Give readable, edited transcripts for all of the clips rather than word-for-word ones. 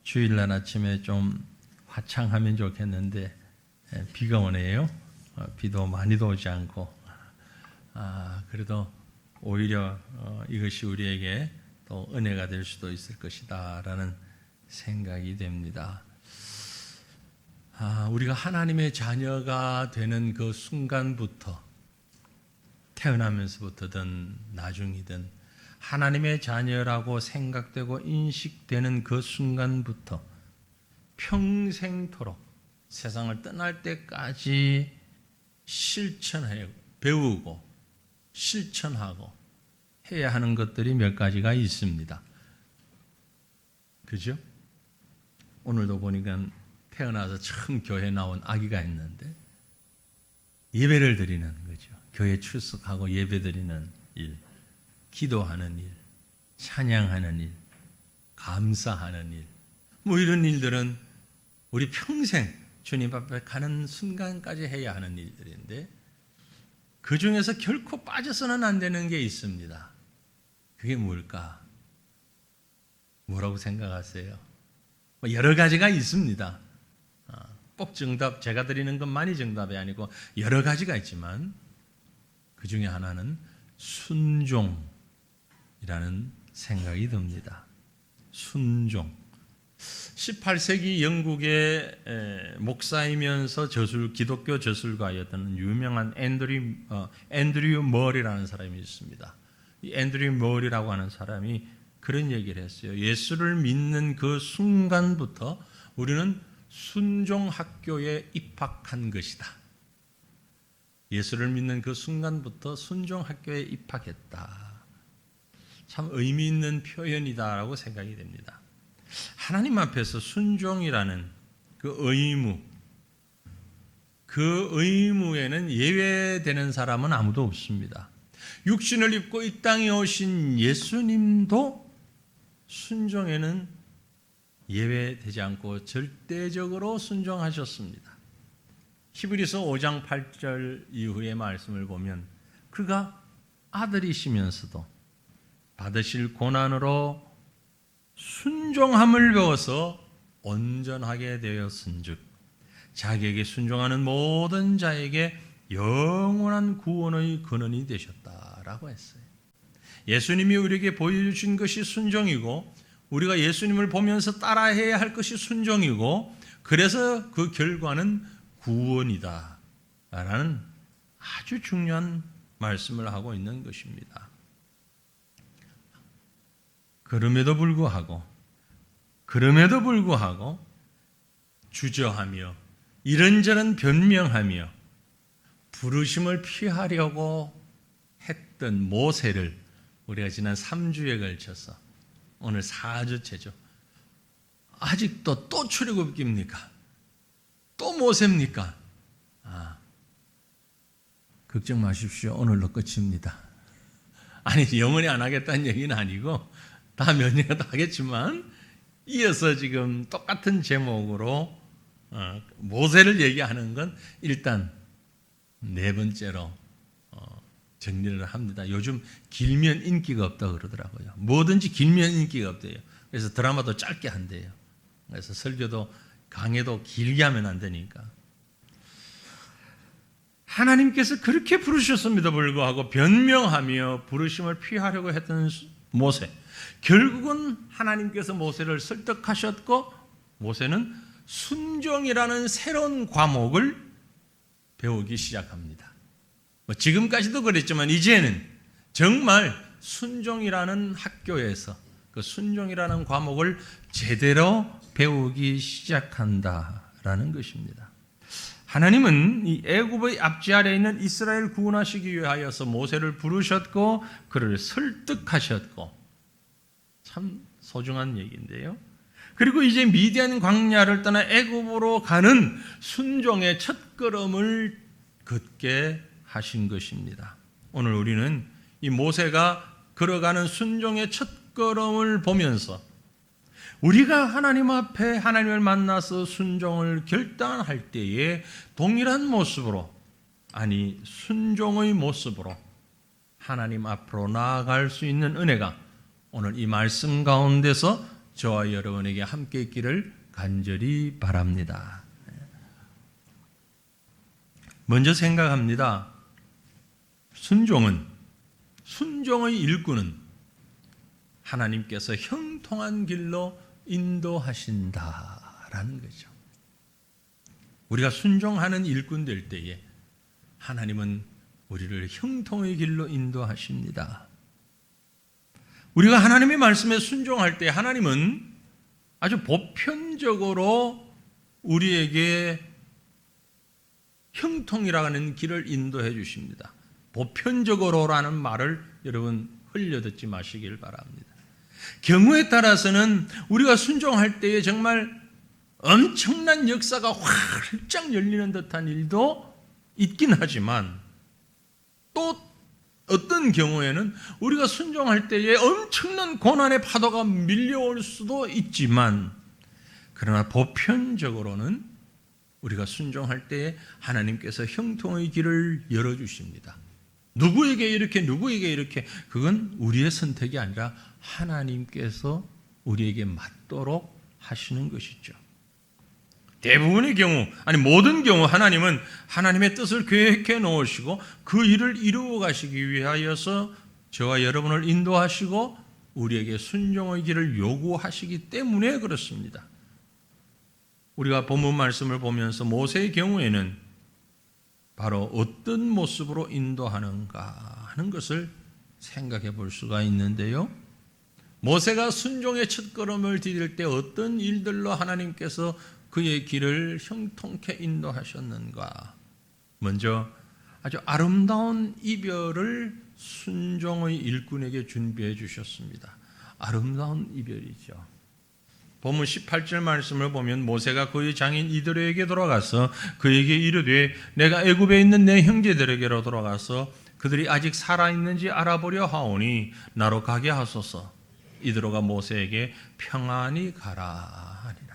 주일날 아침에 좀 화창하면 좋겠는데 비가 오네요. 비도 많이도 오지 않고 그래도 오히려 이것이 우리에게 또 은혜가 될 수도 있을 것이다 라는 생각이 됩니다. 우리가 하나님의 자녀가 되는 그 순간부터, 태어나면서부터든 나중이든 하나님의 자녀라고 생각되고 인식되는 그 순간부터 평생토록 세상을 떠날 때까지 실천하고 배우고 실천하고 해야 하는 것들이 몇 가지가 있습니다. 그죠? 오늘도 보니까 태어나서 처음 교회에 나온 아기가 있는데 예배를 드리는 거죠. 교회 출석하고 예배 드리는 일, 기도하는 일, 찬양하는 일, 감사하는 일, 뭐 이런 일들은 우리 평생 주님 앞에 가는 순간까지 해야 하는 일들인데 그 중에서 결코 빠져서는 안 되는 게 있습니다. 그게 뭘까? 뭐라고 생각하세요? 여러 가지가 있습니다. 꼭 정답, 제가 드리는 것만이 정답이 아니고 여러 가지가 있지만 그 중에 하나는 순종이라는 생각이 듭니다. 순종. 18세기 영국의 목사이면서 기독교 저술가였던 유명한 앤드류 머리라는 사람이 있습니다. 이 앤드류 머리라고 하는 사람이 그런 얘기를 했어요. 예수를 믿는 그 순간부터 우리는 순종학교에 입학한 것이다. 예수를 믿는 그 순간부터 순종학교에 입학했다. 참 의미 있는 표현이다라고 생각이 됩니다. 하나님 앞에서 순종이라는 그 의무에는 예외되는 사람은 아무도 없습니다. 육신을 입고 이 땅에 오신 예수님도 순종에는 예외되지 않고 절대적으로 순종하셨습니다. 히브리서 5장 8절 이후의 말씀을 보면 그가 아들이시면서도 받으실 고난으로 순종함을 배워서 온전하게 되었은즉 자기에게 순종하는 모든 자에게 영원한 구원의 근원이 되셨다라고 했어요. 예수님이 우리에게 보여주신 것이 순종이고 우리가 예수님을 보면서 따라해야 할 것이 순종이고 그래서 그 결과는 구원이다 라는 아주 중요한 말씀을 하고 있는 것입니다. 그럼에도 불구하고 주저하며 이런저런 변명하며 부르심을 피하려고 했던 모세를 우리가 지난 3주에 걸쳐서 오늘 4주째죠. 아직도 또 출애굽기입니까? 또 모세입니까? 걱정 마십시오. 오늘로 끝입니다. 아니 영원히 안 하겠다는 얘기는 아니고 다 몇 년이라도 하겠지만 이어서 지금 똑같은 제목으로 모세를 얘기하는 건 일단 네 번째로 정리를 합니다. 요즘 길면 인기가 없다고 그러더라고요. 뭐든지 길면 인기가 없대요. 그래서 드라마도 짧게 한대요. 그래서 설교도 강해도 길게 하면 안 되니까. 하나님께서 그렇게 부르셨음에도 불구하고 변명하며 부르심을 피하려고 했던 모세. 결국은 하나님께서 모세를 설득하셨고 모세는 순종이라는 새로운 과목을 배우기 시작합니다. 지금까지도 그랬지만 이제는 정말 순종이라는 학교에서 그 순종이라는 과목을 제대로 배우기 시작한다라는 것입니다. 하나님은 이 애굽의 압지 아래에 있는 이스라엘 구원하시기 위하여서 모세를 부르셨고 그를 설득하셨고 참 소중한 얘기인데요. 그리고 이제 미디안 광야를 떠나 애굽으로 가는 순종의 첫걸음을 걷게 하신 것입니다. 오늘 우리는 이 모세가 걸어가는 순종의 첫걸음을 보면서 우리가 하나님 앞에 하나님을 만나서 순종을 결단할 때에 동일한 모습으로 아니 순종의 모습으로 하나님 앞으로 나아갈 수 있는 은혜가 오늘 이 말씀 가운데서 저와 여러분에게 함께 있기를 간절히 바랍니다. 먼저 생각합니다. 순종의 일꾼은 하나님께서 형통한 길로 인도하신다라는 거죠. 우리가 순종하는 일꾼 될 때에 하나님은 우리를 형통의 길로 인도하십니다. 우리가 하나님의 말씀에 순종할 때 하나님은 아주 보편적으로 우리에게 형통이라는 길을 인도해 주십니다. 보편적으로라는 말을 여러분 흘려듣지 마시길 바랍니다. 경우에 따라서는 우리가 순종할 때에 정말 엄청난 역사가 활짝 열리는 듯한 일도 있긴 하지만 또 어떤 경우에는 우리가 순종할 때에 엄청난 고난의 파도가 밀려올 수도 있지만 그러나 보편적으로는 우리가 순종할 때에 하나님께서 형통의 길을 열어주십니다. 누구에게 이렇게 그건 우리의 선택이 아니라 하나님께서 우리에게 맞도록 하시는 것이죠. 대부분의 경우, 아니 모든 경우 하나님은 하나님의 뜻을 계획해 놓으시고 그 일을 이루어 가시기 위하여서 저와 여러분을 인도하시고 우리에게 순종의 길을 요구하시기 때문에 그렇습니다. 우리가 본문 말씀을 보면서 모세의 경우에는 바로 어떤 모습으로 인도하는가 하는 것을 생각해 볼 수가 있는데요. 모세가 순종의 첫걸음을 디딜 때 어떤 일들로 하나님께서 그의 길을 형통케 인도하셨는가? 먼저 아주 아름다운 이별을 순종의 일꾼에게 준비해 주셨습니다. 아름다운 이별이죠. 본문 18절 말씀을 보면 모세가 그의 장인 이드로에게 돌아가서 그에게 이르되 내가 애굽에 있는 내 형제들에게로 돌아가서 그들이 아직 살아있는지 알아보려 하오니 나로 가게 하소서. 이드로가 모세에게 평안히 가라 하니라.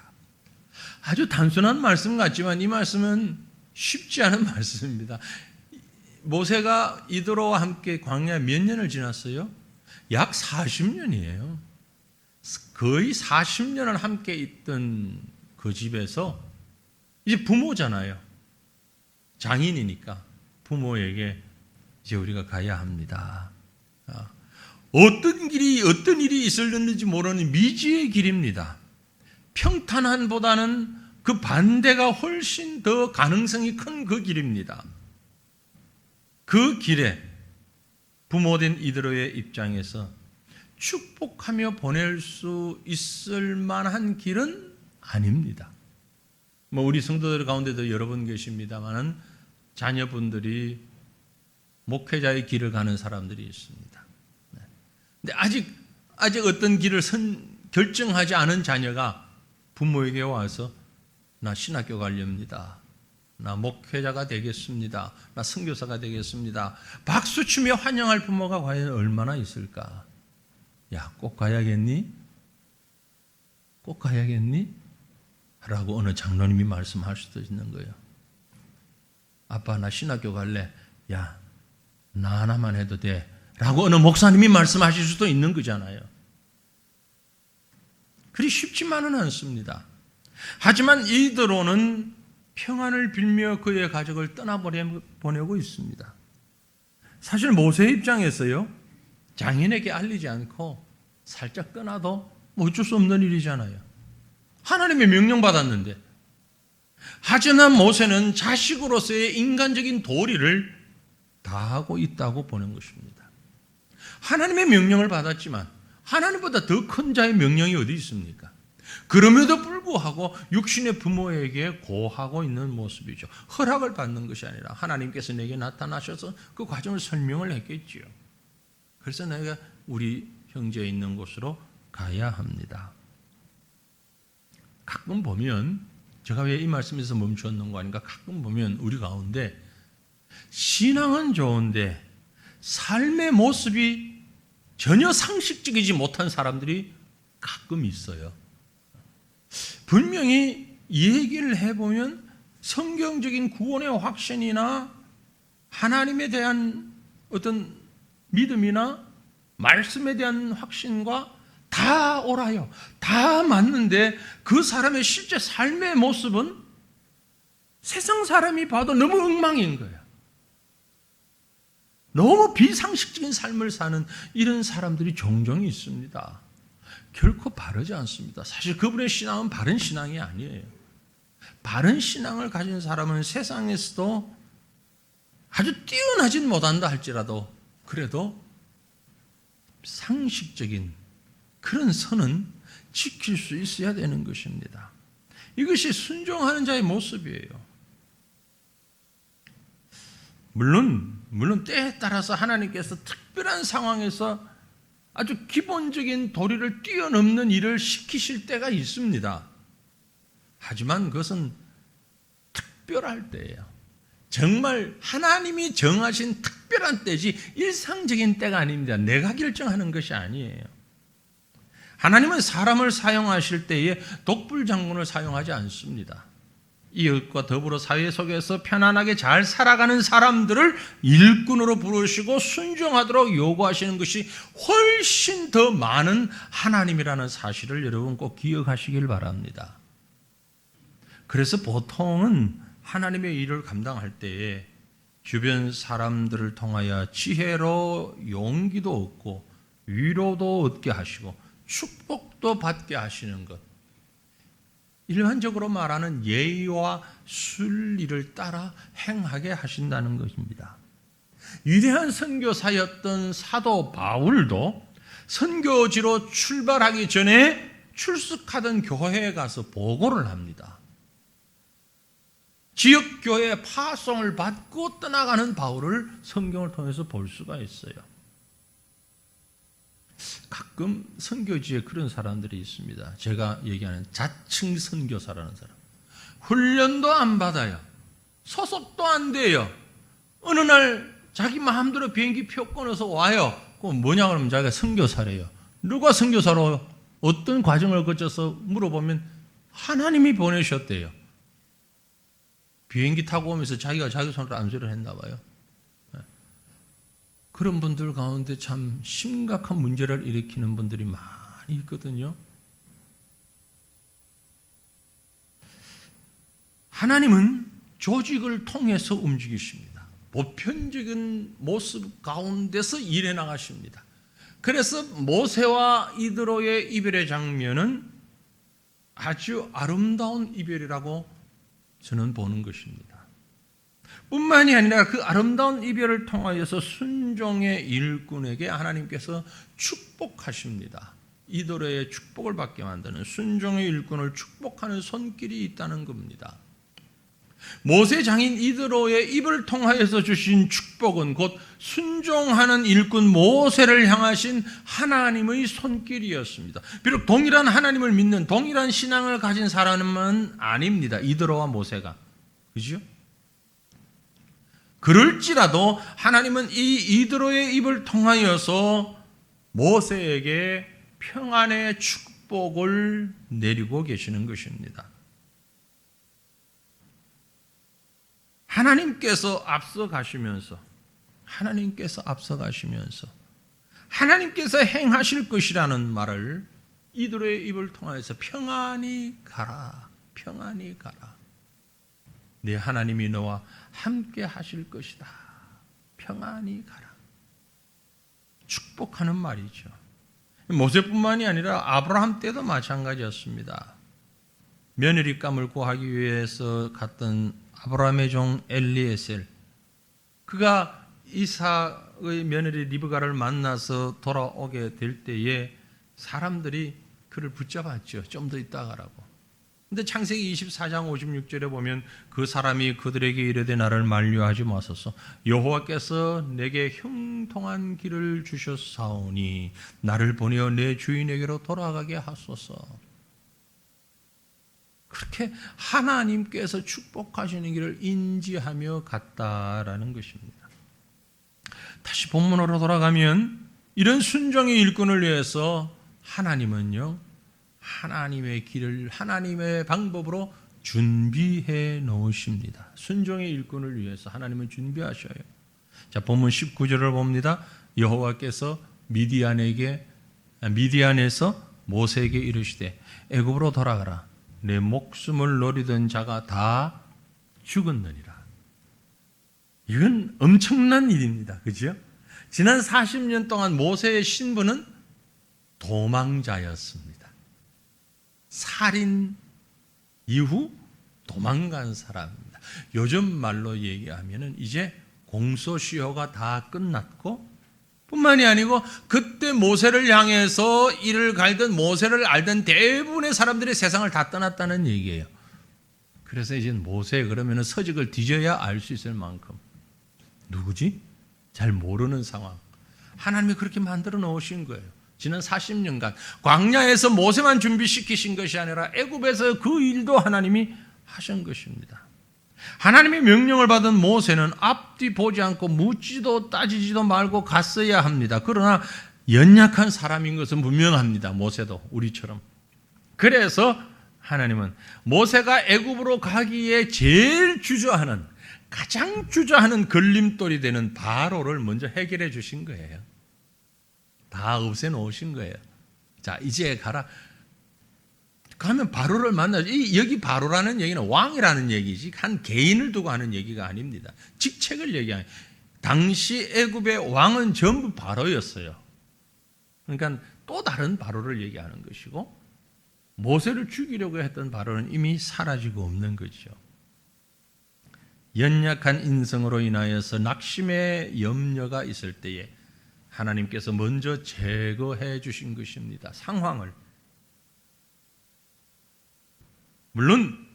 아주 단순한 말씀 같지만 이 말씀은 쉽지 않은 말씀입니다. 모세가 이드로와 함께 광야 몇 년을 지났어요? 약 40년이에요. 거의 40년을 함께 있던 그 집에서 이제 부모잖아요. 장인이니까 부모에게 이제 우리가 가야 합니다. 어떤 일이 있었는지 모르는 미지의 길입니다. 평탄한보다는 그 반대가 훨씬 더 가능성이 큰 그 길입니다. 그 길에 부모된 이드로의 입장에서 축복하며 보낼 수 있을 만한 길은 아닙니다. 우리 성도들 가운데도 여러 분 계십니다만은 자녀분들이 목회자의 길을 가는 사람들이 있습니다. 근데 아직 어떤 길을 결정하지 않은 자녀가 부모에게 와서 나 신학교 가렵니다. 나 목회자가 되겠습니다. 나 선교사가 되겠습니다. 박수치며 환영할 부모가 과연 얼마나 있을까? 야, 꼭 가야겠니? 꼭 가야겠니? 라고 어느 장로님이 말씀할 수도 있는 거예요. 아빠 나 신학교 갈래. 야, 나 하나만 해도 돼. 라고 어느 목사님이 말씀하실 수도 있는 거잖아요. 그리 쉽지만은 않습니다. 하지만 이드로는 평안을 빌며 그의 가족을 떠나보내고 있습니다. 사실 모세의 입장에서요, 장인에게 알리지 않고 살짝 떠나도 어쩔 수 없는 일이잖아요. 하나님의 명령 받았는데. 하지만 모세는 자식으로서의 인간적인 도리를 다하고 있다고 보는 것입니다. 하나님의 명령을 받았지만 하나님보다 더 큰 자의 명령이 어디 있습니까? 그럼에도 불구하고 육신의 부모에게 고하고 있는 모습이죠. 허락을 받는 것이 아니라 하나님께서 내게 나타나셔서 그 과정을 설명을 했겠지요. 그래서 내가 우리 형제 있는 곳으로 가야 합니다. 가끔 보면 제가 왜 이 말씀에서 멈추었는 거 아닌가? 가끔 보면 우리 가운데 신앙은 좋은데 삶의 모습이 전혀 상식적이지 못한 사람들이 가끔 있어요. 분명히 얘기를 해보면 성경적인 구원의 확신이나 하나님에 대한 어떤 믿음이나 말씀에 대한 확신과 다 옳아요. 다 맞는데 그 사람의 실제 삶의 모습은 세상 사람이 봐도 너무 엉망인 거예요. 너무 비상식적인 삶을 사는 이런 사람들이 종종 있습니다. 결코 바르지 않습니다. 사실 그분의 신앙은 바른 신앙이 아니에요. 바른 신앙을 가진 사람은 세상에서도 아주 뛰어나진 못한다 할지라도 그래도 상식적인 그런 선은 지킬 수 있어야 되는 것입니다. 이것이 순종하는 자의 모습이에요. 물론 때에 따라서 하나님께서 특별한 상황에서 아주 기본적인 도리를 뛰어넘는 일을 시키실 때가 있습니다. 하지만 그것은 특별할 때예요. 정말 하나님이 정하신 특별한 때지 일상적인 때가 아닙니다. 내가 결정하는 것이 아니에요. 하나님은 사람을 사용하실 때에 독불장군을 사용하지 않습니다. 이웃과 더불어 사회 속에서 편안하게 잘 살아가는 사람들을 일꾼으로 부르시고 순종하도록 요구하시는 것이 훨씬 더 많은 하나님이라는 사실을 여러분 꼭 기억하시길 바랍니다. 그래서 보통은 하나님의 일을 감당할 때에 주변 사람들을 통하여 지혜로 용기도 얻고 위로도 얻게 하시고 축복도 받게 하시는 것, 일반적으로 말하는 예의와 순리를 따라 행하게 하신다는 것입니다. 위대한 선교사였던 사도 바울도 선교지로 출발하기 전에 출석하던 교회에 가서 보고를 합니다. 지역교회 파송을 받고 떠나가는 바울을 성경을 통해서 볼 수가 있어요. 가끔 선교지에 그런 사람들이 있습니다. 제가 얘기하는 자칭 선교사라는 사람. 훈련도 안 받아요. 소속도 안 돼요. 어느 날 자기 마음대로 비행기 표 끊어서 와요. 그럼 뭐냐 그러면 자기가 선교사래요. 누가 선교사로 어떤 과정을 거쳐서 물어보면 하나님이 보내셨대요. 비행기 타고 오면서 자기가 자기 손으로 안수를 했나 봐요. 그런 분들 가운데 참 심각한 문제를 일으키는 분들이 많이 있거든요. 하나님은 조직을 통해서 움직이십니다. 보편적인 모습 가운데서 일해 나가십니다. 그래서 모세와 이드로의 이별의 장면은 아주 아름다운 이별이라고 저는 보는 것입니다. 뿐만이 아니라 그 아름다운 이별을 통하여서 순종의 일꾼에게 하나님께서 축복하십니다. 이드로의 축복을 받게 만드는 순종의 일꾼을 축복하는 손길이 있다는 겁니다. 모세 장인 이드로의 입을 통하여서 주신 축복은 곧 순종하는 일꾼 모세를 향하신 하나님의 손길이었습니다. 비록 동일한 하나님을 믿는 동일한 신앙을 가진 사람은 아닙니다. 이드로와 모세가. 그죠? 그럴지라도 하나님은 이 이드로의 입을 통하여서 모세에게 평안의 축복을 내리고 계시는 것입니다. 하나님께서 앞서가시면서 하나님께서 행하실 것이라는 말을 이들의 입을 통해서 평안히 가라. 네 하나님이 너와 함께 하실 것이다. 평안히 가라. 축복하는 말이죠. 모세뿐만이 아니라 아브라함 때도 마찬가지였습니다. 며느리감을 구하기 위해서 갔던 아브라함의 종 엘리에셀, 그가 이삭의 며느리 리브가를 만나서 돌아오게 될 때에 사람들이 그를 붙잡았죠. 좀 더 있다 가라고. 근데 창세기 24장 56절에 보면 그 사람이 그들에게 이르되 나를 만류하지 마소서. 여호와께서 내게 형통한 길을 주셨사오니 나를 보내어 내 주인에게로 돌아가게 하소서. 그렇게 하나님께서 축복하시는 길을 인지하며 갔다라는 것입니다. 다시 본문으로 돌아가면 이런 순종의 일꾼을 위해서 하나님은요, 하나님의 길을 하나님의 방법으로 준비해 놓으십니다. 순종의 일꾼을 위해서 하나님은 준비하셔요. 자, 본문 19절을 봅니다. 여호와께서 미디안에게 미디안에서 모세에게 이르시되 애굽으로 돌아가라. 내 목숨을 노리던 자가 다 죽었느니라. 이건 엄청난 일입니다. 그죠? 지난 40년 동안 모세의 신분은 도망자였습니다. 살인 이후 도망간 사람입니다. 요즘 말로 얘기하면 이제 공소시효가 다 끝났고 뿐만이 아니고 그때 모세를 향해서 이를 갈던 모세를 알던 대부분의 사람들이 세상을 다 떠났다는 얘기예요. 그래서 이제 모세 그러면 서적을 뒤져야 알 수 있을 만큼 누구지? 잘 모르는 상황. 하나님이 그렇게 만들어 놓으신 거예요. 지난 40년간 광야에서 모세만 준비시키신 것이 아니라 애굽에서 그 일도 하나님이 하신 것입니다. 하나님의 명령을 받은 모세는 앞뒤 보지 않고 묻지도 따지지도 말고 갔어야 합니다. 그러나 연약한 사람인 것은 분명합니다. 모세도 우리처럼. 그래서 하나님은 모세가 애굽으로 가기에 제일 주저하는, 가장 주저하는 걸림돌이 되는 바로를 먼저 해결해 주신 거예요. 다 없애 놓으신 거예요. 자, 이제 가라. 가면 바로를 만나죠. 여기 바로라는 얘기는 왕이라는 얘기지 한 개인을 두고 하는 얘기가 아닙니다. 직책을 얘기하는. 당시 애굽의 왕은 전부 바로였어요. 그러니까 또 다른 바로를 얘기하는 것이고 모세를 죽이려고 했던 바로는 이미 사라지고 없는 거죠. 연약한 인성으로 인하여서 낙심의 염려가 있을 때에 하나님께서 먼저 제거해 주신 것입니다. 상황을. 물론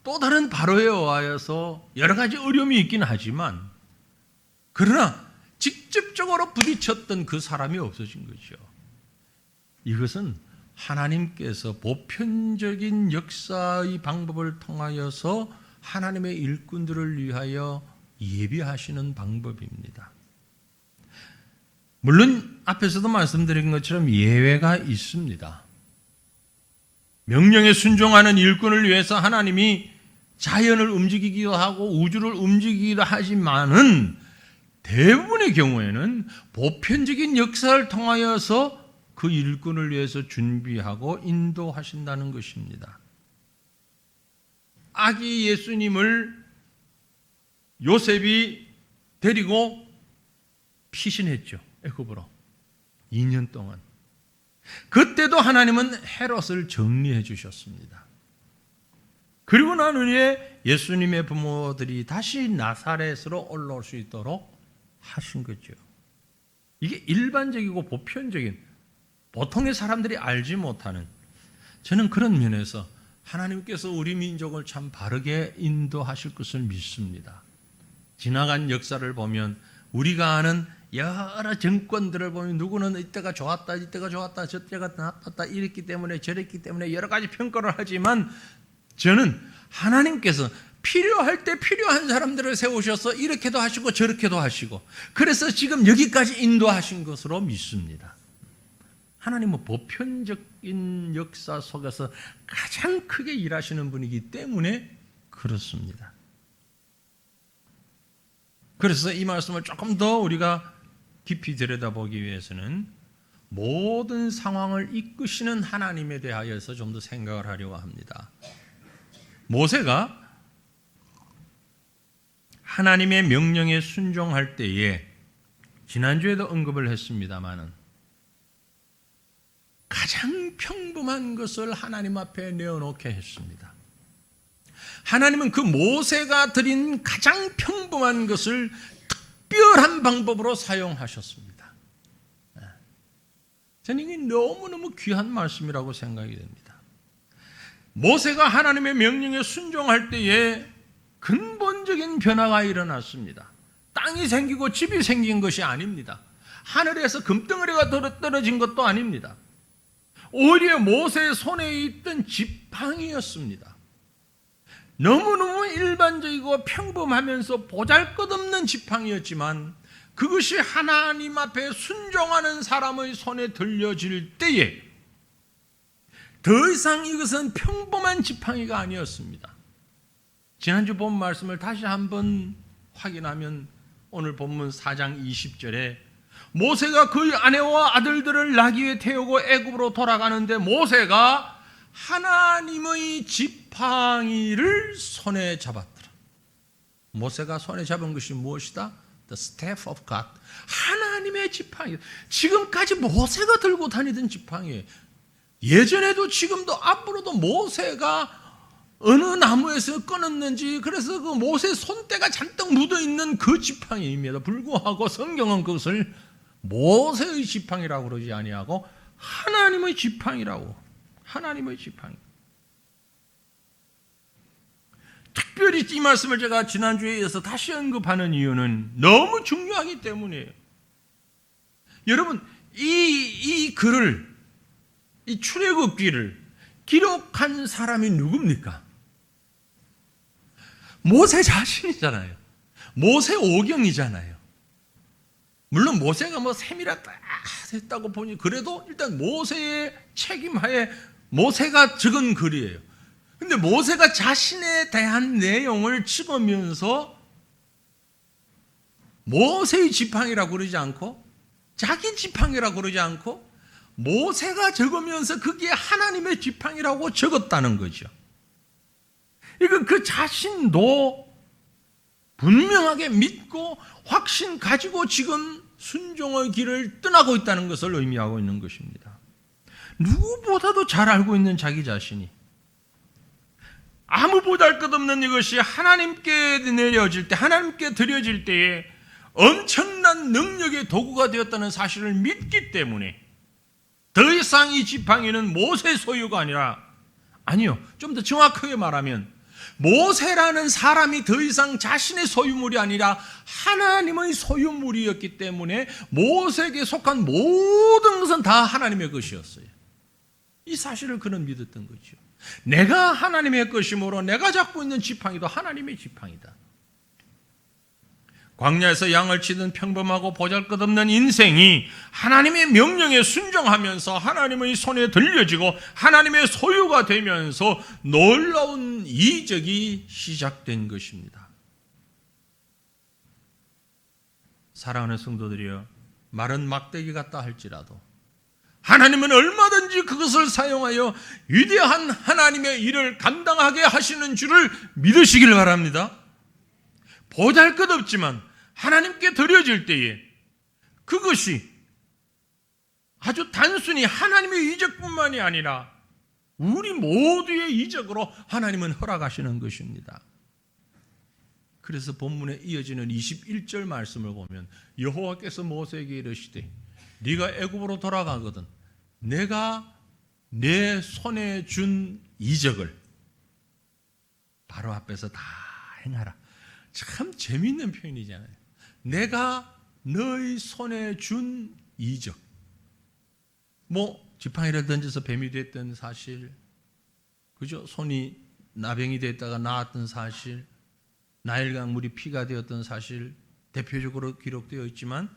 또 다른 바로에 와서 여러 가지 어려움이 있긴 하지만 그러나 직접적으로 부딪혔던 그 사람이 없어진 거죠. 이것은 하나님께서 보편적인 역사의 방법을 통하여서 하나님의 일꾼들을 위하여 예비하시는 방법입니다. 물론 앞에서도 말씀드린 것처럼 예외가 있습니다. 명령에 순종하는 일꾼을 위해서 하나님이 자연을 움직이기도 하고 우주를 움직이기도 하지만은 대부분의 경우에는 보편적인 역사를 통하여서 그 일꾼을 위해서 준비하고 인도하신다는 것입니다. 아기 예수님을 요셉이 데리고 피신했죠. 애굽으로 2년 동안. 그때도 하나님은 헤롯을 정리해 주셨습니다. 그리고 난 후에 예수님의 부모들이 다시 나사렛으로 올라올 수 있도록 하신 거죠. 이게 일반적이고 보편적인 보통의 사람들이 알지 못하는, 저는 그런 면에서 하나님께서 우리 민족을 참 바르게 인도하실 것을 믿습니다. 지나간 역사를 보면 우리가 아는 여러 정권들을 보면 누구는 이때가 좋았다, 이때가 좋았다, 저때가 나빴다, 이랬기 때문에 저랬기 때문에 여러 가지 평가를 하지만 저는 하나님께서 필요할 때 필요한 사람들을 세우셔서 이렇게도 하시고 저렇게도 하시고 그래서 지금 여기까지 인도하신 것으로 믿습니다. 하나님은 보편적인 역사 속에서 가장 크게 일하시는 분이기 때문에 그렇습니다. 그래서 이 말씀을 조금 더 우리가 깊이 들여다보기 위해서는 모든 상황을 이끄시는 하나님에 대하여서 좀 더 생각을 하려고 합니다. 모세가 하나님의 명령에 순종할 때에 지난주에도 언급을 했습니다마는 가장 평범한 것을 하나님 앞에 내어놓게 했습니다. 하나님은 그 모세가 드린 가장 평범한 것을 특별한 방법으로 사용하셨습니다. 저는 이게 너무너무 귀한 말씀이라고 생각이 됩니다. 모세가 하나님의 명령에 순종할 때에 근본적인 변화가 일어났습니다. 땅이 생기고 집이 생긴 것이 아닙니다. 하늘에서 금덩어리가 떨어진 것도 아닙니다. 오히려 모세의 손에 있던 지팡이였습니다. 너무너무 일반적이고 평범하면서 보잘것없는 지팡이였지만 그것이 하나님 앞에 순종하는 사람의 손에 들려질 때에 더 이상 이것은 평범한 지팡이가 아니었습니다. 지난주 본 말씀을 다시 한번 확인하면 오늘 본문 4장 20절에 모세가 그의 아내와 아들들을 나귀에 태우고 애굽으로 돌아가는데 모세가 하나님의 지팡이를 손에 잡았더라. 모세가 손에 잡은 것이 무엇이다? The staff of God. 하나님의 지팡이. 지금까지 모세가 들고 다니던 지팡이에요. 예전에도 지금도 앞으로도 모세가 어느 나무에서 끊었는지, 그래서 그 모세 손때가 잔뜩 묻어있는 그 지팡이입니다. 불구하고 성경은 그것을 모세의 지팡이라고 그러지 아니하고 하나님의 지팡이라고. 하나님의 지팡이. 특별히 이 말씀을 제가 지난주에 이어서 다시 언급하는 이유는 너무 중요하기 때문이에요. 여러분, 이 글을, 이 출애굽기를 기록한 사람이 누굽니까? 모세 자신이잖아요. 모세 오경이잖아요. 물론 모세가 뭐 세밀하다 했다고 보니 그래도 일단 모세의 책임하에 모세가 적은 글이에요. 근데 모세가 자신에 대한 내용을 찍으면서 모세의 지팡이라고 그러지 않고 자기 지팡이라고 그러지 않고 모세가 적으면서 그게 하나님의 지팡이라고 적었다는 거죠. 이건 그 자신도 분명하게 믿고 확신 가지고 지금 순종의 길을 떠나고 있다는 것을 의미하고 있는 것입니다. 누구보다도 잘 알고 있는 자기 자신이 아무 보잘것없는 이것이 하나님께 내려질 때, 하나님께 드려질 때에 엄청난 능력의 도구가 되었다는 사실을 믿기 때문에 더 이상 이 지팡이는 모세 소유가 아니요, 좀 더 정확하게 말하면 모세라는 사람이 더 이상 자신의 소유물이 아니라 하나님의 소유물이었기 때문에 모세에게 속한 모든 것은 다 하나님의 것이었어요. 이 사실을 그는 믿었던 거죠. 내가 하나님의 것이므로 내가 잡고 있는 지팡이도 하나님의 지팡이다. 광야에서 양을 치던 평범하고 보잘것없는 인생이 하나님의 명령에 순종하면서 하나님의 손에 들려지고 하나님의 소유가 되면서 놀라운 이적이 시작된 것입니다. 사랑하는 성도들이여, 말은 막대기 같다 할지라도 하나님은 얼마든지 그것을 사용하여 위대한 하나님의 일을 감당하게 하시는 줄을 믿으시길 바랍니다. 보잘것없지만 하나님께 드려질 때에 그것이 아주 단순히 하나님의 이적뿐만이 아니라 우리 모두의 이적으로 하나님은 허락하시는 것입니다. 그래서 본문에 이어지는 21절 말씀을 보면 여호와께서 모세에게 이르시되 네가 애굽으로 돌아가거든 내가 내 손에 준 이적을 바로 앞에서 다 행하라. 참 재미있는 표현이잖아요. 내가 너의 손에 준 이적. 뭐 지팡이를 던져서 뱀이 됐던 사실, 그죠? 손이 나병이 됐다가 나았던 사실, 나일강 물이 피가 되었던 사실 대표적으로 기록되어 있지만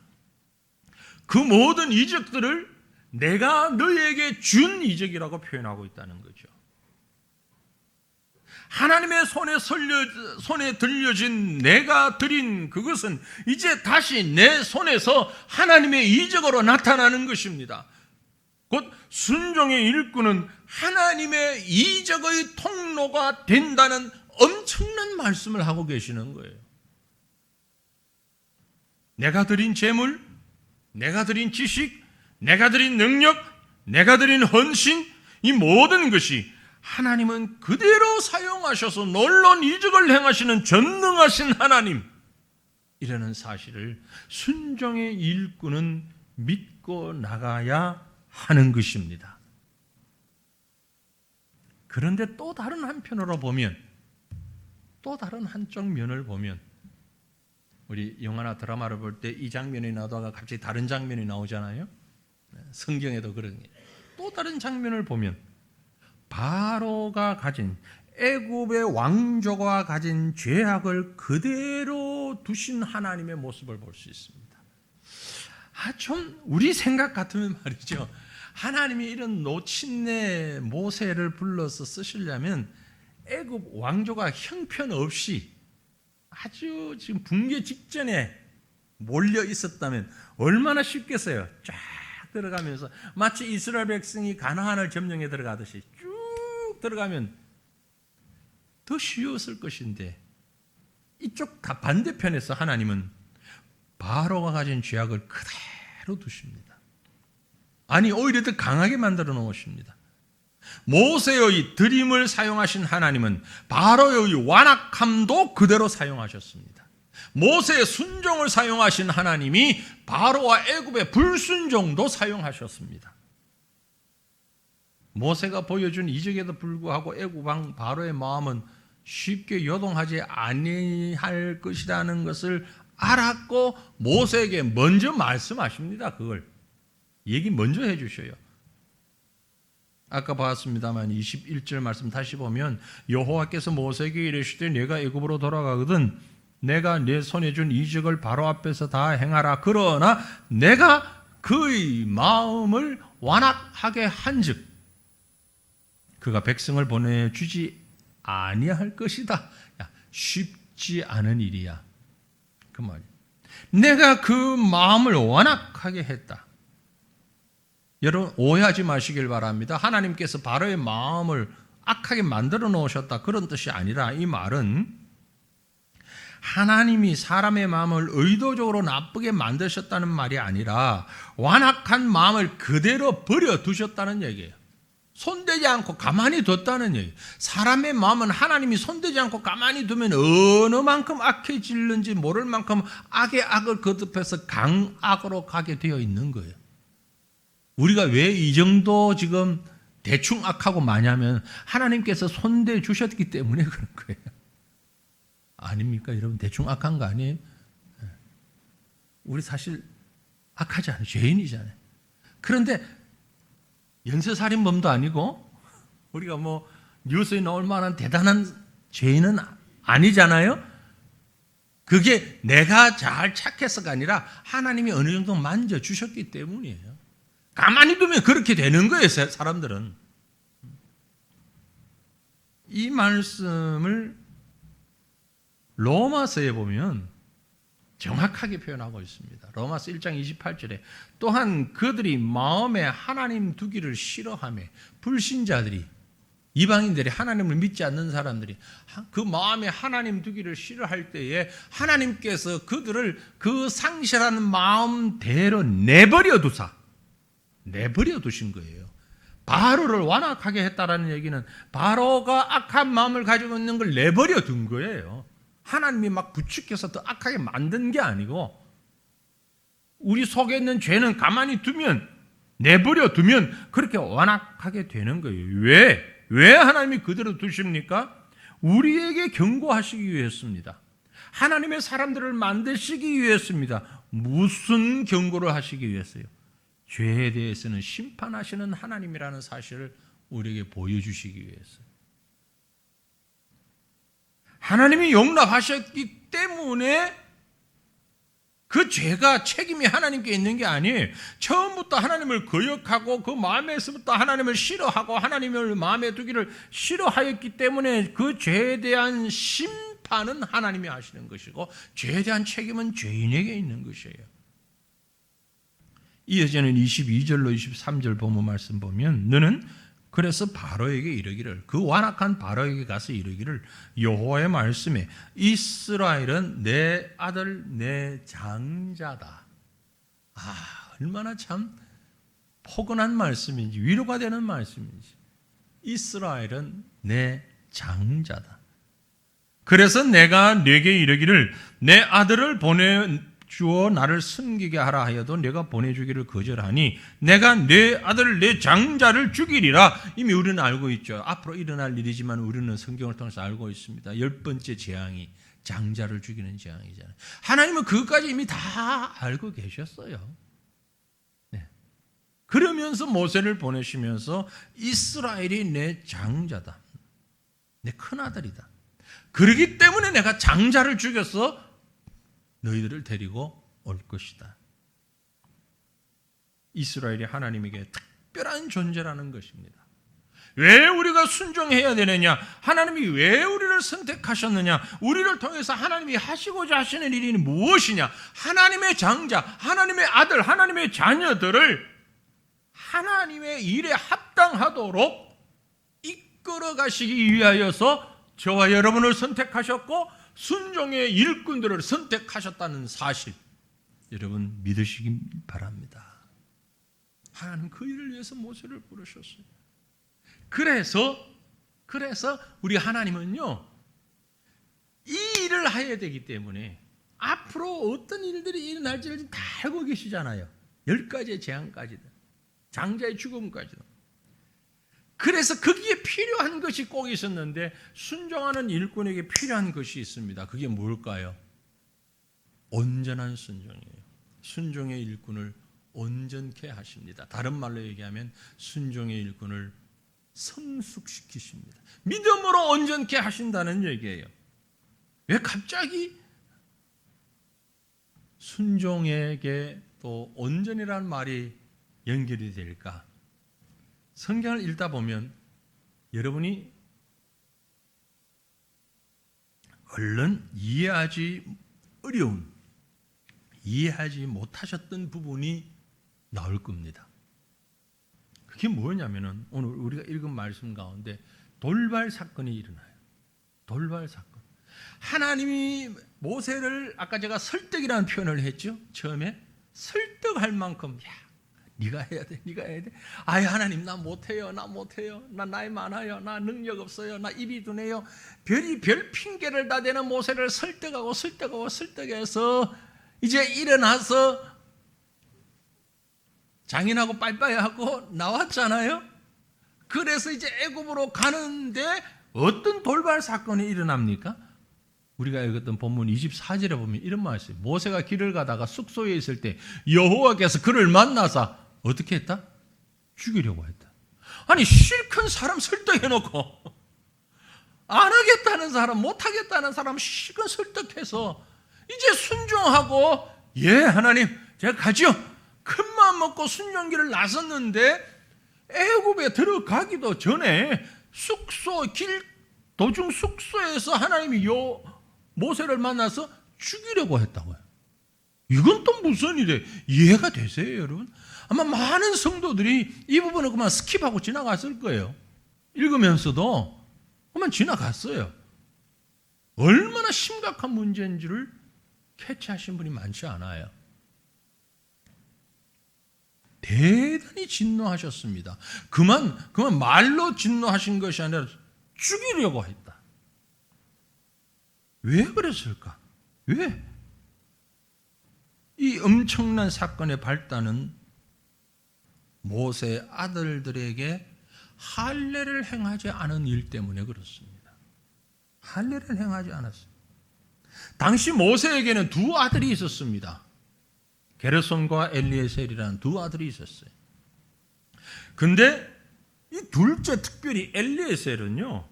그 모든 이적들을 내가 너에게 준 이적이라고 표현하고 있다는 거죠. 하나님의 손에 들려진 내가 드린 그것은 이제 다시 내 손에서 하나님의 이적으로 나타나는 것입니다. 곧 순종의 일꾼은 하나님의 이적의 통로가 된다는 엄청난 말씀을 하고 계시는 거예요. 내가 드린 재물, 내가 드린 지식, 내가 드린 능력, 내가 드린 헌신, 이 모든 것이 하나님은 그대로 사용하셔서 놀라운 이적을 행하시는 전능하신 하나님, 이라는 사실을 순종의 일꾼은 믿고 나가야 하는 것입니다. 그런데 또 다른 한편으로 보면, 또 다른 한쪽 면을 보면, 우리 영화나 드라마를 볼 때 이 장면이 나오다가 갑자기 다른 장면이 나오잖아요. 성경에도 그런 게. 또 다른 장면을 보면 바로가 가진 애굽의 왕조가 가진 죄악을 그대로 두신 하나님의 모습을 볼 수 있습니다. 좀 우리 생각 같으면 말이죠. 하나님이 이런 노친네 모세를 불러서 쓰시려면 애굽 왕조가 형편없이 아주 지금 붕괴 직전에 몰려 있었다면 얼마나 쉽겠어요. 쫙 들어가면서 마치 이스라엘 백성이 가나안을 점령해 들어가듯이 쭉 들어가면 더 쉬웠을 것인데, 이쪽 다 반대편에서 하나님은 바로가 가진 죄악을 그대로 두십니다. 아니, 오히려 더 강하게 만들어 놓으십니다. 모세의 드림을 사용하신 하나님은 바로의 완악함도 그대로 사용하셨습니다. 모세의 순종을 사용하신 하나님이 바로와 애굽의 불순종도 사용하셨습니다. 모세가 보여준 이적에도 불구하고 애굽 왕 바로의 마음은 쉽게 요동하지 아니할 것이라는 것을 알았고 모세에게 먼저 말씀하십니다. 그걸 얘기 먼저 해주셔요. 아까 봤습니다만 21절 말씀 다시 보면 여호와께서 모세에게 이르시되 내가 애굽으로 돌아가거든 내가 내 손에 준 이적을 바로 앞에서 다 행하라. 그러나 내가 그의 마음을 완악하게 한즉 그가 백성을 보내주지 아니할 것이다. 야, 쉽지 않은 일이야. 그 말이야. 내가 그 마음을 완악하게 했다. 여러분 오해하지 마시길 바랍니다. 하나님께서 바로의 마음을 악하게 만들어 놓으셨다 그런 뜻이 아니라, 이 말은 하나님이 사람의 마음을 의도적으로 나쁘게 만드셨다는 말이 아니라 완악한 마음을 그대로 버려두셨다는 얘기예요. 손대지 않고 가만히 뒀다는 얘기예요. 사람의 마음은 하나님이 손대지 않고 가만히 두면 어느 만큼 악해질는지 모를 만큼 악의 악을 거듭해서 강악으로 가게 되어 있는 거예요. 우리가 왜 이 정도 지금 대충 악하고 마냐면 하나님께서 손대 주셨기 때문에 그런 거예요. 아닙니까? 여러분 대충 악한 거 아니에요? 우리 사실 악하지 않아요. 죄인이잖아요. 그런데 연쇄살인범도 아니고 우리가 뭐 뉴스에 나올 만한 대단한 죄인은 아니잖아요. 그게 내가 잘 착해서가 아니라 하나님이 어느 정도 만져주셨기 때문이에요. 가만히 두면 그렇게 되는 거예요. 사람들은. 이 말씀을 로마서에 보면 정확하게 표현하고 있습니다. 로마서 1장 28절에 또한 그들이 마음에 하나님 두기를 싫어하며 불신자들이, 이방인들이, 하나님을 믿지 않는 사람들이 그 마음에 하나님 두기를 싫어할 때에 하나님께서 그들을 그 상실하는 마음대로 내버려 두신 거예요. 바로를 완악하게 했다라는 얘기는 바로가 악한 마음을 가지고 있는 걸 내버려 둔 거예요. 하나님이 막 부축해서 더 악하게 만든 게 아니고, 우리 속에 있는 죄는 가만히 두면, 내버려 두면 그렇게 완악하게 되는 거예요. 왜 하나님이 그대로 두십니까? 우리에게 경고하시기 위해서입니다. 하나님의 사람들을 만드시기 위해서입니다. 무슨 경고를 하시기 위해서요? 죄에 대해서는 심판하시는 하나님이라는 사실을 우리에게 보여주시기 위해서. 하나님이 용납하셨기 때문에 그 죄가 책임이 하나님께 있는 게 아니에요. 처음부터 하나님을 거역하고 그 마음에서부터 하나님을 싫어하고 하나님을 마음에 두기를 싫어하였기 때문에 그 죄에 대한 심판은 하나님이 하시는 것이고 죄에 대한 책임은 죄인에게 있는 것이에요. 이어지는 22절로 23절 본문 말씀 보면 너는 그래서 바로에게 이르기를, 그 완악한 바로에게 가서 이르기를, 여호와의 말씀에 이스라엘은 내 아들 내 장자다. 얼마나 참 포근한 말씀인지, 위로가 되는 말씀인지. 이스라엘은 내 장자다. 그래서 내가 네게 이르기를 내 아들을 보내주어 나를 섬기게 하라 하여도 내가 보내주기를 거절하니 내가 내 아들 내 장자를 죽이리라. 이미 우리는 알고 있죠. 앞으로 일어날 일이지만 우리는 성경을 통해서 알고 있습니다. 10번째 재앙이 장자를 죽이는 재앙이잖아요. 하나님은 그것까지 이미 다 알고 계셨어요. 네. 그러면서 모세를 보내시면서 이스라엘이 내 장자다, 내 큰아들이다. 그러기 때문에 내가 장자를 죽여서 너희들을 데리고 올 것이다. 이스라엘이 하나님에게 특별한 존재라는 것입니다. 왜 우리가 순종해야 되느냐? 하나님이 왜 우리를 선택하셨느냐? 우리를 통해서 하나님이 하시고자 하시는 일이 무엇이냐? 하나님의 장자, 하나님의 아들, 하나님의 자녀들을 하나님의 일에 합당하도록 이끌어 가시기 위하여서 저와 여러분을 선택하셨고 순종의 일꾼들을 선택하셨다는 사실, 여러분 믿으시기 바랍니다. 하나님 그 일을 위해서 모세를 부르셨어요. 그래서 우리 하나님은요, 이 일을 해야 되기 때문에 앞으로 어떤 일들이 일어날지를 다 알고 계시잖아요. 10가지의 재앙까지도, 장자의 죽음까지도. 그래서 거기에 필요한 것이 꼭 있었는데 순종하는 일꾼에게 필요한 것이 있습니다. 그게 뭘까요? 온전한 순종이에요. 순종의 일꾼을 온전케 하십니다. 다른 말로 얘기하면 순종의 일꾼을 성숙시키십니다. 믿음으로 온전케 하신다는 얘기예요. 왜 갑자기 순종에게 또 온전이라는 말이 연결이 될까? 성경을 읽다 보면 여러분이 얼른 이해하지 어려운, 이해하지 못하셨던 부분이 나올 겁니다. 그게 뭐냐면은 오늘 우리가 읽은 말씀 가운데 돌발 사건이 일어나요. 돌발 사건. 하나님이 모세를 아까 제가 설득이라는 표현을 했죠. 처음에 설득할 만큼, 야, 네가 해야 돼, 네가 해야 돼. 아이 하나님 나 못해요, 나 못해요, 나 나이 많아요, 나 능력 없어요, 나 입이 둔해요. 별 핑계를 다 대는 모세를 설득해서 이제 일어나서 장인하고 빠이빠이 하고 나왔잖아요. 그래서 이제 애굽으로 가는데 어떤 돌발 사건이 일어납니까? 우리가 읽었던 본문 24절에 보면 이런 말씀이 있어요. 모세가 길을 가다가 숙소에 있을 때 여호와께서 그를 만나사 어떻게 했다? 죽이려고 했다. 아니 실컷 사람 설득해놓고 안 하겠다는 사람, 못 하겠다는 사람 실컷 설득해서 이제 순종하고, 예 하나님 제가 가죠. 큰 마음 먹고 순종길을 나섰는데 애굽에 들어가기도 전에 도중 숙소에서 하나님이 모세를 만나서 죽이려고 했다고요. 이건 또 무슨 일이에요? 이해가 되세요, 여러분? 아마 많은 성도들이 이 부분을 그만 스킵하고 지나갔을 거예요. 읽으면서도 그만 지나갔어요. 얼마나 심각한 문제인지를 캐치하신 분이 많지 않아요. 대단히 진노하셨습니다. 그만 말로 진노하신 것이 아니라 죽이려고 했다. 왜 그랬을까? 왜? 이 엄청난 사건의 발단은 모세 아들들에게 할례를 행하지 않은 일 때문에 그렇습니다. 할례를 행하지 않았어요. 당시 모세에게는 두 아들이 있었습니다. 게르손과 엘리에셀이라는 두 아들이 있었어요. 근데 이 둘째, 특별히 엘리에셀은요,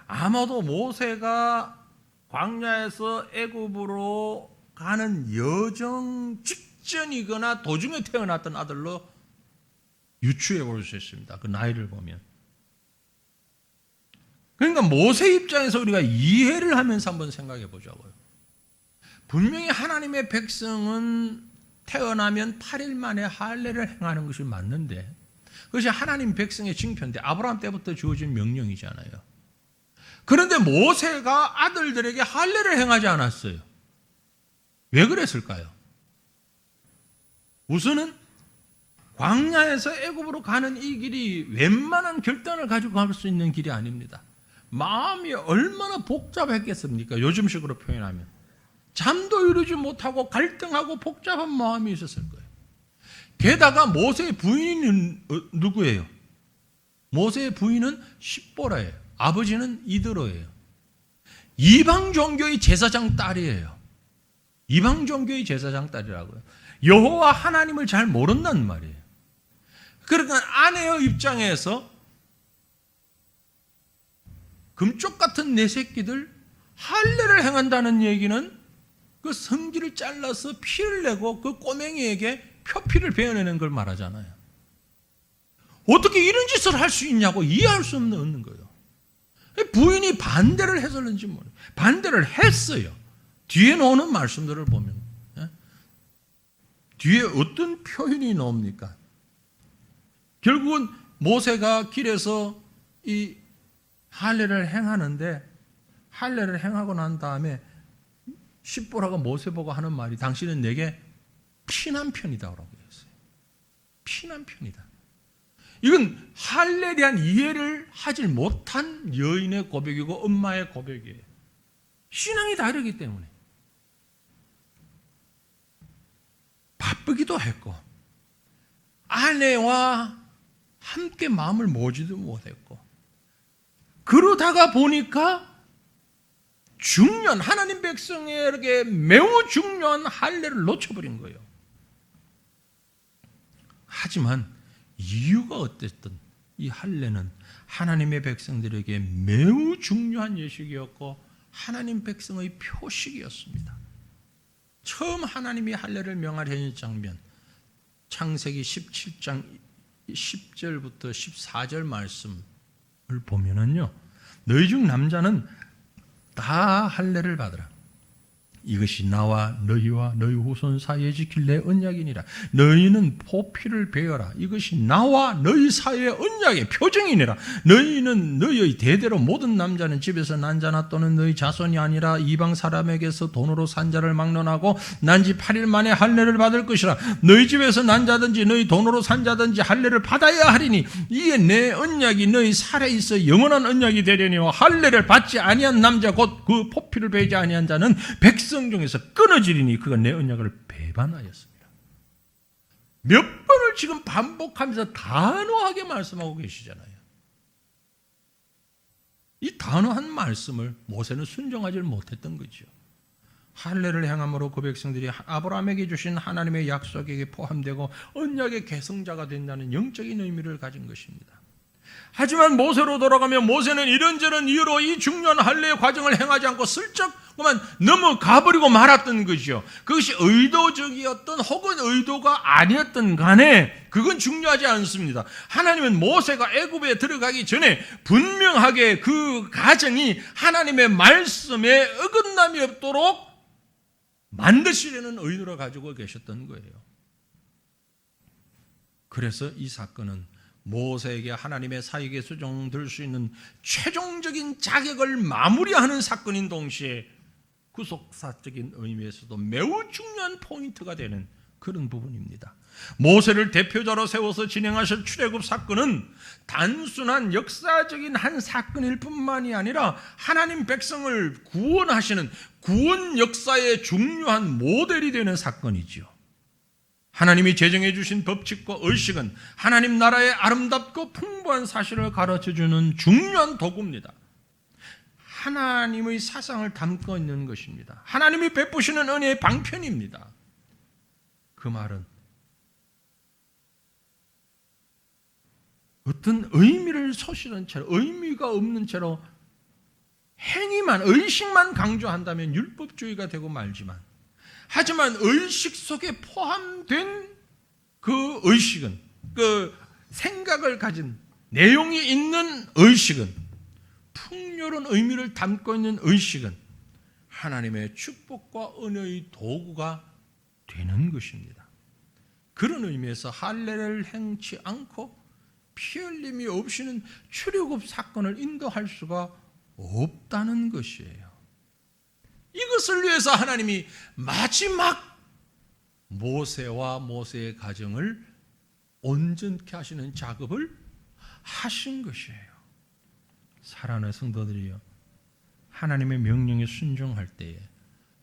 아마도 모세가 광야에서 애굽으로 가는 여정 직전이거나 도중에 태어났던 아들로 유추해 볼 수 있습니다. 그 나이를 보면. 그러니까 모세 입장에서 우리가 이해를 하면서 한번 생각해 보자고요. 분명히 하나님의 백성은 태어나면 8일 만에 할례를 행하는 것이 맞는데 그것이 하나님 백성의 징표인데 아브라함 때부터 주어진 명령이잖아요. 그런데 모세가 아들들에게 할례를 행하지 않았어요. 왜 그랬을까요? 우선은 광야에서 애굽으로 가는 이 길이 웬만한 결단을 가지고 갈 수 있는 길이 아닙니다. 마음이 얼마나 복잡했겠습니까? 요즘식으로 표현하면. 잠도 이루지 못하고 갈등하고 복잡한 마음이 있었을 거예요. 게다가 모세의 부인은 누구예요? 모세의 부인은 십보라예요. 아버지는 이드로예요. 이방 종교의 제사장 딸이에요. 이방 종교의 제사장 딸이라고요. 여호와 하나님을 잘 모른단 말이에요. 그러니까 아내의 입장에서 금쪽 같은 내 새끼들 할례를 행한다는 얘기는 그 성기를 잘라서 피를 내고 그 꼬맹이에게 표피를 베어내는 걸 말하잖아요. 어떻게 이런 짓을 할 수 있냐고 이해할 수 없는 거예요. 부인이 반대를 해서는지 모르겠어요. 반대를 했어요. 뒤에 나오는 말씀들을 보면 뒤에 어떤 표현이 나옵니까? 결국은 모세가 길에서 이 할례를 행하는데, 할례를 행하고 난 다음에 십보라가 모세 보고 하는 말이, 당신은 내게 피난편이다라고 했어요. 피난편이다. 이건 할례에 대한 이해를 하지 못한 여인의 고백이고 엄마의 고백이에요. 신앙이 다르기 때문에. 바쁘기도 했고 아내와 함께 마음을 모으지도 못했고, 그러다가 보니까 중요한, 하나님 백성에게 매우 중요한 할례를 놓쳐버린 거예요. 하지만 이유가 어땠든 이 할례는 하나님의 백성들에게 매우 중요한 예식이었고 하나님 백성의 표식이었습니다. 처음 하나님이 할례를 명하려는 장면, 창세기 17장 10절부터 14절 말씀을 보면은요, 너희 중 남자는 다 할례를 받으라. 이것이 나와 너희와 너희 후손 사이에 지킬 내 언약이니라. 너희는 포피를 베어라. 이것이 나와 너희 사이의 언약의 표징이니라. 너희는 너희의 대대로 모든 남자는 집에서 난 자나 또는 너희 자손이 아니라 이방 사람에게서 돈으로 산 자를 막론하고 난 지 8일 만에 할례를 받을 것이라. 너희 집에서 난 자든지 너희 돈으로 산 자든지 할례를 받아야 하리니 이에 내 언약이 너희 살에 있어 영원한 언약이 되려니와 할례를 받지 아니한 남자 곧 그 포피를 베지 아니한 자는 백성 중에서 끊어지리니 그가 내 언약을 배반하였습니다. 몇 번을 지금 반복하면서 단호하게 말씀하고 계시잖아요. 이 단호한 말씀을 모세는 순종하지 못했던 거죠. 할례를 행함으로 그 백성들이 아브라함에게 주신 하나님의 약속에게 포함되고 언약의 계승자가 된다는 영적인 의미를 가진 것입니다. 하지만 모세로 돌아가면 모세는 이런저런 이유로 이 중요한 할례의 과정을 행하지 않고 슬쩍 그만 넘어가버리고 말았던 것이요. 그것이 의도적이었던 혹은 의도가 아니었던 간에 그건 중요하지 않습니다. 하나님은 모세가 애굽에 들어가기 전에 분명하게 그 과정이 하나님의 말씀에 어긋남이 없도록 만드시려는 의도를 가지고 계셨던 거예요. 그래서 이 사건은 모세에게 하나님의 사역에 수정될 수 있는 최종적인 자격을 마무리하는 사건인 동시에 구속사적인 의미에서도 매우 중요한 포인트가 되는 그런 부분입니다. 모세를 대표자로 세워서 진행하실 출애굽 사건은 단순한 역사적인 한 사건일 뿐만이 아니라 하나님 백성을 구원하시는 구원 역사의 중요한 모델이 되는 사건이지요. 하나님이 제정해 주신 법칙과 의식은 하나님 나라의 아름답고 풍부한 사실을 가르쳐주는 중요한 도구입니다. 하나님의 사상을 담고 있는 것입니다. 하나님이 베푸시는 은혜의 방편입니다. 그 말은 어떤 의미를 소실한 채로, 의미가 없는 채로 행위만, 의식만 강조한다면 율법주의가 되고 말지만, 하지만 의식 속에 포함된 그 의식은, 그 생각을 가진 내용이 있는 의식은, 풍요로운 의미를 담고 있는 의식은 하나님의 축복과 은혜의 도구가 되는 것입니다. 그런 의미에서 할례를 행치 않고 피 흘림이 없이는 출애굽 사건을 인도할 수가 없다는 것이에요. 이것을 위해서 하나님이 마지막 모세와 모세의 가정을 온전케 하시는 작업을 하신 것이에요. 사랑하는 성도들이여, 하나님의 명령에 순종할 때에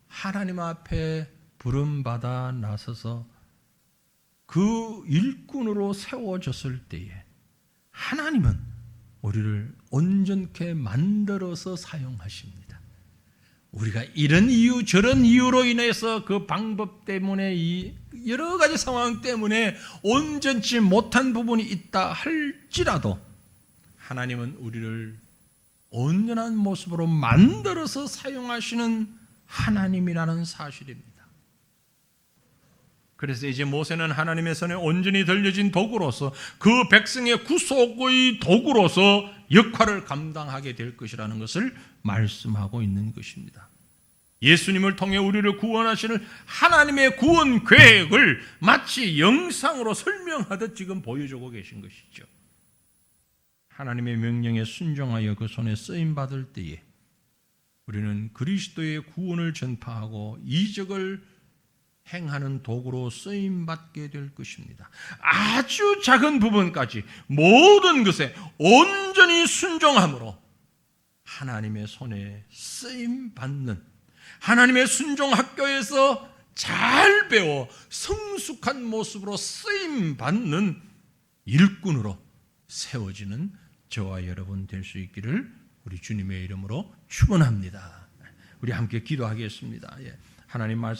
하나님 앞에 부름받아 나서서 그 일꾼으로 세워졌을 때에 하나님은 우리를 온전케 만들어서 사용하십니다. 우리가 이런 이유 저런 이유로 인해서 그 방법 때문에 이 여러 가지 상황 때문에 온전치 못한 부분이 있다 할지라도 하나님은 우리를 온전한 모습으로 만들어서 사용하시는 하나님이라는 사실입니다. 그래서 이제 모세는 하나님의 손에 온전히 들려진 도구로서 그 백성의 구속의 도구로서 역할을 감당하게 될 것이라는 것을 말씀하고 있는 것입니다. 예수님을 통해 우리를 구원하시는 하나님의 구원 계획을 마치 영상으로 설명하듯 지금 보여주고 계신 것이죠. 하나님의 명령에 순종하여 그 손에 쓰임받을 때에 우리는 그리스도의 구원을 전파하고 이적을 행하는 도구로 쓰임받게 될 것입니다. 아주 작은 부분까지 모든 것에 온전히 순종함으로 하나님의 손에 쓰임받는, 하나님의 순종 학교에서 잘 배워 성숙한 모습으로 쓰임받는 일꾼으로 세워지는 저와 여러분 될 수 있기를 우리 주님의 이름으로 축원합니다. 우리 함께 기도하겠습니다. 하나님 말씀